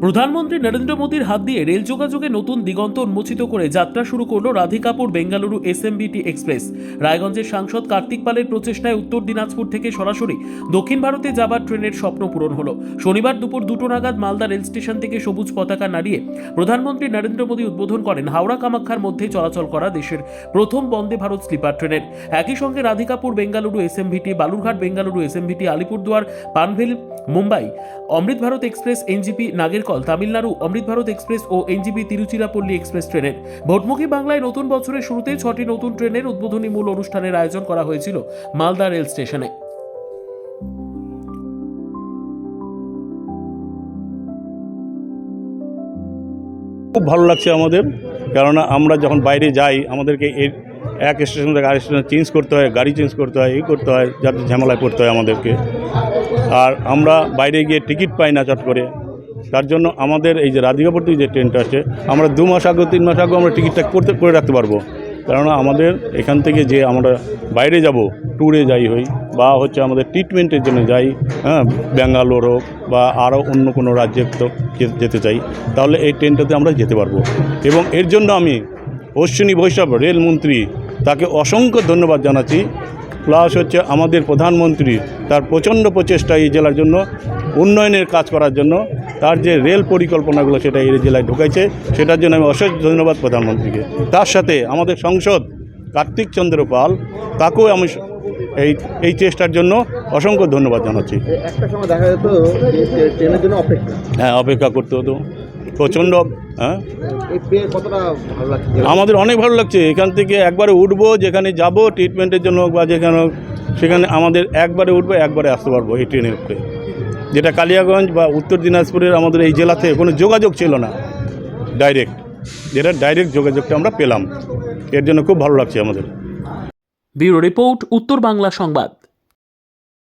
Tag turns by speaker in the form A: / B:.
A: প্রধানমন্ত্রী নরেন্দ্র মোদীর হাত দিয়ে রেল যোগাযোগে নতুন দিগন্ত উন্মোচিত করে যাত্রা শুরু করল রাধিকাপুর বেঙ্গালুরু এসএমবিটি এক্সপ্রেস। রায়গঞ্জের সাংসদ কার্তিক পালের প্রচেষ্টায় উত্তর দিনাজপুর থেকে সরাসরি দক্ষিণ ভারতে যাবার ট্রেনের স্বপ্ন পূরণ হলো। শনিবার দুপুর 2টো নাগাদ মালদা রেল স্টেশন থেকে সবুজ পতাকা নাড়িয়ে প্রধানমন্ত্রী নরেন্দ্র মোদী উদ্বোধন করেন হাওড়া কামাখ্যার মধ্যে চলাচল করা দেশের প্রথম বন্দে ভারত স্লিপার ট্রেনের। একই সঙ্গে রাধিকাপুর বেঙ্গালুরু এসএমবিটি, বালুরঘাট বেঙ্গালুরু এসএমবিটি, আলিপুরদুয়ার পানভেল মুম্বাই অমৃত ভারত এক্সপ্রেস, এনজিপি নাগেরকল তামিলনাড়ু অমৃত ভারত এক্সপ্রেস ও এনজিপি তিরুচিরাপল্লী এক্সপ্রেস ট্রেনের। ভোটমুখী বাংলায় নতুন বছরের শুরুতে 6টি নতুন ট্রেনের উদ্বোধনী মূল অনুষ্ঠানের আয়োজন করা হয়েছিল মালদা রেল স্টেশনে।
B: খুব ভালো লাগছে আমাদের, কেননা আমরা যখন বাইরে যাই আমাদেরকে এক স্টেশন থেকে আরেক স্টেশনে চেঞ্জ করতে হয়, গাড়ি চেঞ্জ করতে হয়, এই করতে হয়, যাতে ঝামেলায় পড়তে হয় আমাদেরকে। আর আমরা বাইরে গিয়ে টিকিট পাই না চট করে, তার জন্য আমাদের এই যে রাধিকাপুর থেকে যে ট্রেনটা আছে, আমরা 2 মাস আগে 3 মাস আগে আমরা টিকিটটা করে রাখতে পারবো। কেননা আমাদের এখান থেকে যে আমরা বাইরে যাব, ট্যুরে যাই হই বা হচ্ছে আমাদের ট্রিটমেন্টের জন্য যাই, ব্যাঙ্গালোর হোক বা আরও অন্য কোনো রাজ্যে তো যেতে চাই, তাহলে এই ট্রেনটাতে আমরা যেতে পারবো। এবং এর জন্য আমি অশ্বিনী বৈষ্ণব রেলমন্ত্রী তাকে অসংখ্য ধন্যবাদ জানাচ্ছি। প্লাস হচ্ছে আমাদের প্রধানমন্ত্রী তার প্রচণ্ড প্রচেষ্টা এই জেলার জন্য উন্নয়নের কাজ করার জন্য, তার যে রেল পরিকল্পনাগুলো সেটা এই জেলায় ঢুকাইছে, সেটার জন্য আমি অশেষ ধন্যবাদ প্রধানমন্ত্রীকে। তার সাথে আমাদের সংসদ কার্তিক চন্দ্র পাল, তাকেও আমি এই চেষ্টার জন্য অসংখ্য ধন্যবাদ জানাচ্ছি।
C: একটা সময় দেখা যেত ট্রেনের জন্য
B: অপেক্ষা করতে হতো প্রচণ্ড।
C: কতটা ভালো লাগছে?
B: আমাদের অনেক ভালো লাগছে। এখান থেকে একবারে উঠবো, যেখানে যাব ট্রিটমেন্টের জন্য বা যেখানে সেখানে আমাদের একবারে উঠবো, একবারে আসতে পারবো এই ট্রেনের উপরে, যেটা কালিয়াগঞ্জ বা উত্তর দিনাজপুরের আমাদের এই জেলাতে কোনো যোগাযোগ ছিল না ডাইরেক্ট, যেটা ডাইরেক্ট যোগাযোগটা আমরা পেলাম। এর জন্য খুব ভালো লাগছে আমাদের।
A: ব্যুরো রিপোর্ট, উত্তর বাংলা সংবাদ।